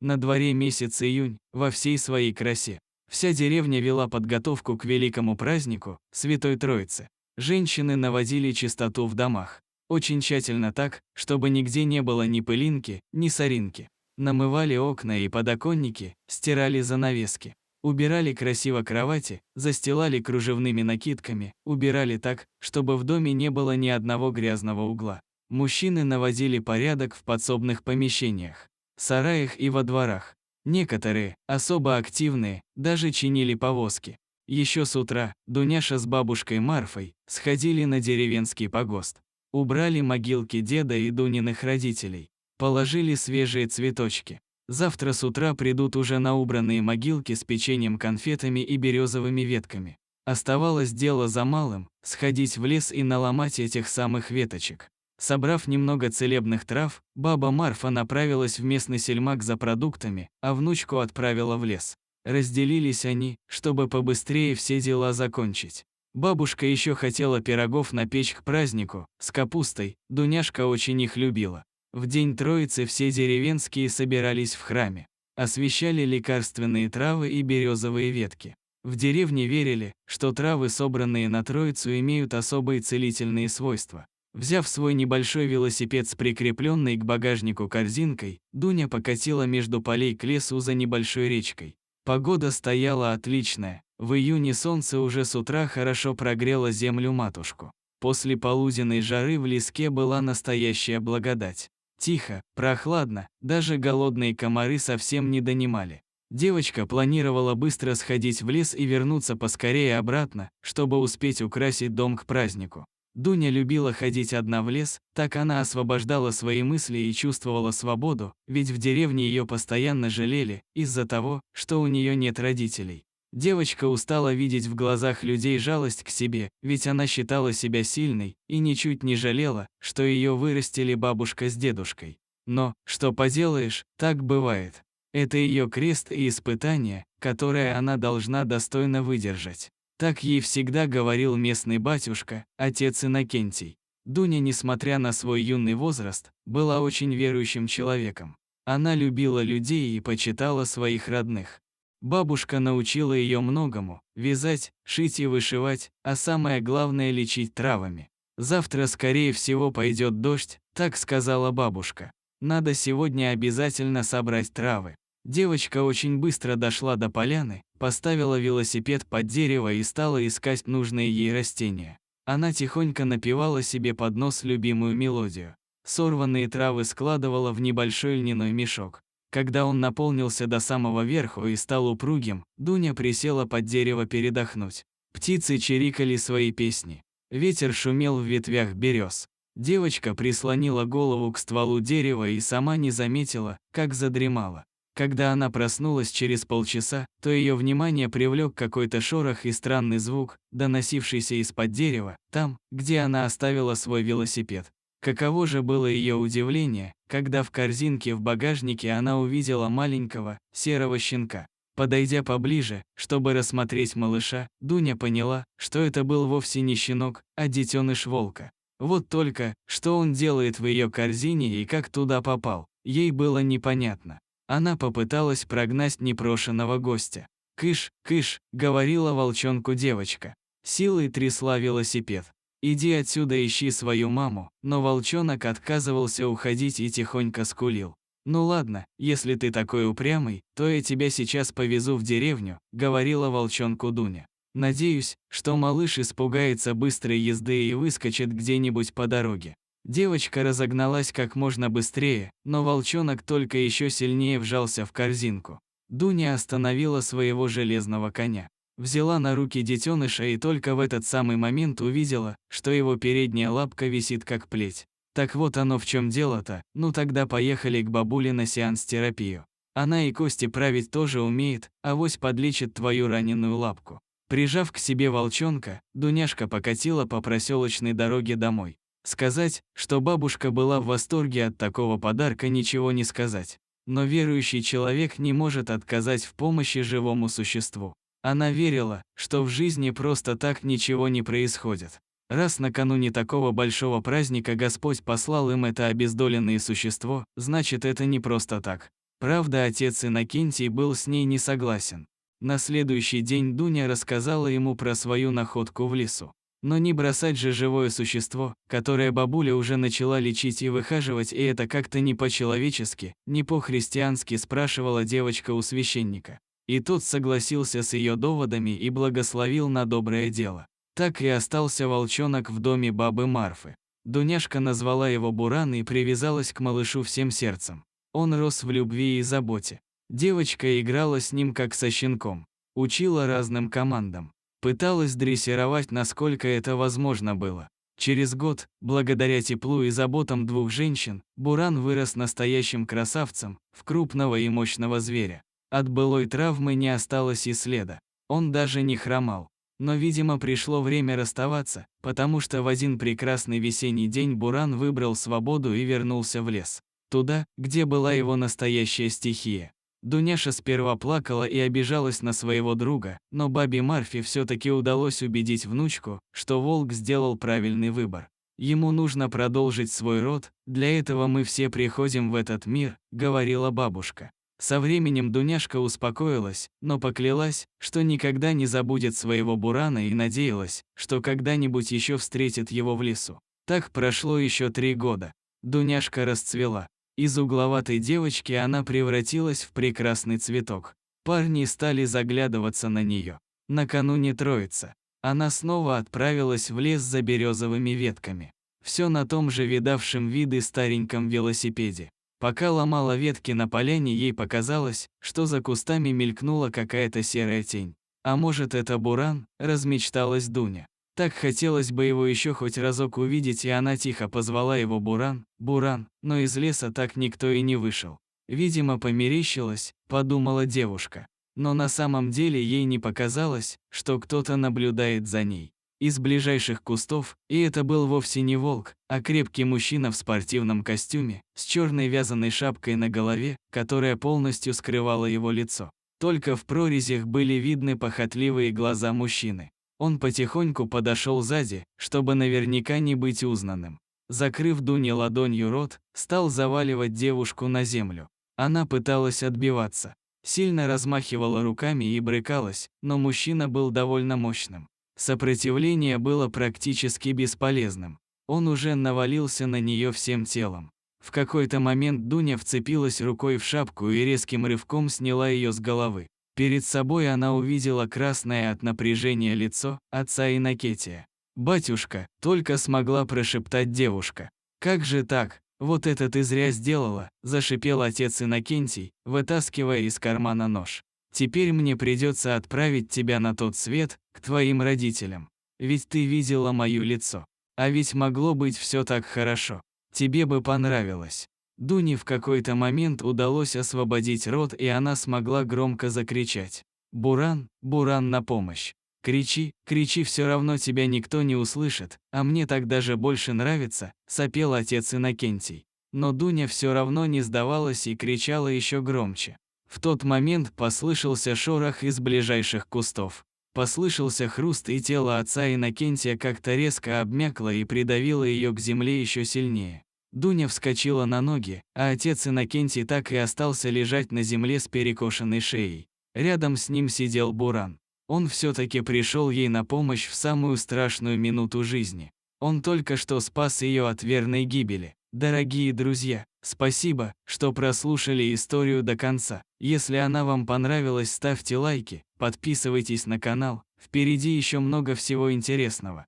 На дворе месяц июнь, во всей своей красе. Вся деревня вела подготовку к великому празднику, Святой Троице. Женщины наводили чистоту в домах. Очень тщательно так, чтобы нигде не было ни пылинки, ни соринки. Намывали окна и подоконники, стирали занавески. Убирали красиво кровати, застилали кружевными накидками, убирали так, чтобы в доме не было ни одного грязного угла. Мужчины наводили порядок в подсобных помещениях, сараях и во дворах. Некоторые, особо активные, даже чинили повозки. Еще с утра Дуняша с бабушкой Марфой сходили на деревенский погост. Убрали могилки деда и Дуниных родителей. Положили свежие цветочки. Завтра с утра придут уже на убранные могилки с печеньем, конфетами и березовыми ветками. Оставалось дело за малым – сходить в лес и наломать этих самых веточек. Собрав немного целебных трав, баба Марфа направилась в местный сельмак за продуктами, а внучку отправила в лес. Разделились они, чтобы побыстрее все дела закончить. Бабушка еще хотела пирогов напечь к празднику, с капустой, Дуняшка очень их любила. В день Троицы все деревенские собирались в храме. Освещали лекарственные травы и березовые ветки. В деревне верили, что травы, собранные на Троицу, имеют особые целительные свойства. Взяв свой небольшой велосипед с прикрепленной к багажнику корзинкой, Дуня покатила между полей к лесу за небольшой речкой. Погода стояла отличная. В июне солнце уже с утра хорошо прогрело землю-матушку. После полуденной жары в леске была настоящая благодать. Тихо, прохладно, даже голодные комары совсем не донимали. Девочка планировала быстро сходить в лес и вернуться поскорее обратно, чтобы успеть украсить дом к празднику. Дуня любила ходить одна в лес, так она освобождала свои мысли и чувствовала свободу, ведь в деревне ее постоянно жалели, из-за того, что у нее нет родителей. Девочка устала видеть в глазах людей жалость к себе, ведь она считала себя сильной и ничуть не жалела, что ее вырастили бабушка с дедушкой. Но, что поделаешь, так бывает. Это ее крест и испытание, которое она должна достойно выдержать. Так ей всегда говорил местный батюшка, отец Иннокентий. Дуня, несмотря на свой юный возраст, была очень верующим человеком. Она любила людей и почитала своих родных. Бабушка научила ее многому – вязать, шить и вышивать, а самое главное – лечить травами. «Завтра, скорее всего, пойдет дождь», – так сказала бабушка. «Надо сегодня обязательно собрать травы». Девочка очень быстро дошла до поляны, поставила велосипед под дерево и стала искать нужные ей растения. Она тихонько напевала себе под нос любимую мелодию. Сорванные травы складывала в небольшой льняной мешок. Когда он наполнился до самого верху и стал упругим, Дуня присела под дерево передохнуть. Птицы чирикали свои песни. Ветер шумел в ветвях берез. Девочка прислонила голову к стволу дерева и сама не заметила, как задремала. Когда она проснулась через полчаса, то ее внимание привлек какой-то шорох и странный звук, доносившийся из-под дерева, там, где она оставила свой велосипед. Каково же было ее удивление, когда в корзинке в багажнике она увидела маленького, серого щенка. Подойдя поближе, чтобы рассмотреть малыша, Дуня поняла, что это был вовсе не щенок, а детеныш волка. Вот только, что он делает в ее корзине и как туда попал, ей было непонятно. Она попыталась прогнать непрошенного гостя. «Кыш, кыш», — говорила волчонку девочка. Силой трясла велосипед. «Иди отсюда, ищи свою маму», но волчонок отказывался уходить и тихонько скулил. «Ну ладно, если ты такой упрямый, то я тебя сейчас повезу в деревню», — говорила волчонку Дуня. «Надеюсь, что малыш испугается быстрой езды и выскочит где-нибудь по дороге». Девочка разогналась как можно быстрее, но волчонок только еще сильнее вжался в корзинку. Дуня остановила своего железного коня. Взяла на руки детеныша и только в этот самый момент увидела, что его передняя лапка висит как плеть. Так вот оно в чем дело-то, ну тогда поехали к бабуле на сеанс-терапию. Она и кости править тоже умеет, авось подлечит твою раненую лапку. Прижав к себе волчонка, Дуняшка покатила по проселочной дороге домой. Сказать, что бабушка была в восторге от такого подарка, ничего не сказать. Но верующий человек не может отказать в помощи живому существу. Она верила, что в жизни просто так ничего не происходит. Раз накануне такого большого праздника Господь послал им это обездоленное существо, значит это не просто так. Правда, отец Иннокентий был с ней не согласен. На следующий день Дуня рассказала ему про свою находку в лесу. Но не бросать же живое существо, которое бабуля уже начала лечить и выхаживать, и это как-то не по-человечески, не по-христиански, спрашивала девочка у священника. И тот согласился с ее доводами и благословил на доброе дело. Так и остался волчонок в доме бабы Марфы. Дуняшка назвала его Буран и привязалась к малышу всем сердцем. Он рос в любви и заботе. Девочка играла с ним как со щенком, учила разным командам, пыталась дрессировать, насколько это возможно было. Через год, благодаря теплу и заботам двух женщин, Буран вырос настоящим красавцем, в крупного и мощного зверя. От былой травмы не осталось и следа. Он даже не хромал. Но, видимо, пришло время расставаться, потому что в один прекрасный весенний день Буран выбрал свободу и вернулся в лес. Туда, где была его настоящая стихия. Дуняша сперва плакала и обижалась на своего друга, но бабе Марфе все-таки удалось убедить внучку, что волк сделал правильный выбор. Ему нужно продолжить свой род, для этого мы все приходим в этот мир, говорила бабушка. Со временем Дуняшка успокоилась, но поклялась, что никогда не забудет своего Бурана и надеялась, что когда-нибудь еще встретит его в лесу. Так прошло еще 3 года. Дуняшка расцвела. Из угловатой девочки она превратилась в прекрасный цветок. Парни стали заглядываться на нее. Накануне Троицы она снова отправилась в лес за березовыми ветками. Все на том же видавшем виды стареньком велосипеде. Пока ломала ветки на поляне, ей показалось, что за кустами мелькнула какая-то серая тень. А может, это Буран, размечталась Дуня. Так хотелось бы его еще хоть разок увидеть, и она тихо позвала его Буран, Буран, но из леса так никто и не вышел. Видимо, померещилось, подумала девушка. Но на самом деле ей не показалось, что кто-то наблюдает за ней. Из ближайших кустов, и это был вовсе не волк, а крепкий мужчина в спортивном костюме, с черной вязаной шапкой на голове, которая полностью скрывала его лицо. Только в прорезях были видны похотливые глаза мужчины. Он потихоньку подошел сзади, чтобы наверняка не быть узнанным. Закрыв Дуне ладонью рот, стал заваливать девушку на землю. Она пыталась отбиваться. Сильно размахивала руками и брыкалась, но мужчина был довольно мощным. Сопротивление было практически бесполезным. Он уже навалился на нее всем телом. В какой-то момент Дуня вцепилась рукой в шапку и резким рывком сняла ее с головы. Перед собой она увидела красное от напряжения лицо отца Иннокентия. «Батюшка», — только смогла прошептать девушка. «Как же так? Вот это ты зря сделала», — зашипел отец Иннокентий, вытаскивая из кармана нож. «Теперь мне придется отправить тебя на тот свет, к твоим родителям. Ведь ты видела мое лицо. А ведь могло быть все так хорошо. Тебе бы понравилось». Дуне в какой-то момент удалось освободить рот, и она смогла громко закричать. «Буран, Буран, на помощь! Кричи, кричи, все равно тебя никто не услышит, а мне так даже больше нравится», — сопел отец Иннокентий. Но Дуня все равно не сдавалась и кричала еще громче. В тот момент послышался шорох из ближайших кустов. Послышался хруст, и тело отца Иннокентия как-то резко обмякло и придавило ее к земле еще сильнее. Дуня вскочила на ноги, а отец Иннокентий так и остался лежать на земле с перекошенной шеей. Рядом с ним сидел Буран. Он все-таки пришел ей на помощь в самую страшную минуту жизни. Он только что спас ее от верной гибели. Дорогие друзья, спасибо, что прослушали историю до конца. Если она вам понравилась, ставьте лайки, подписывайтесь на канал, впереди еще много всего интересного.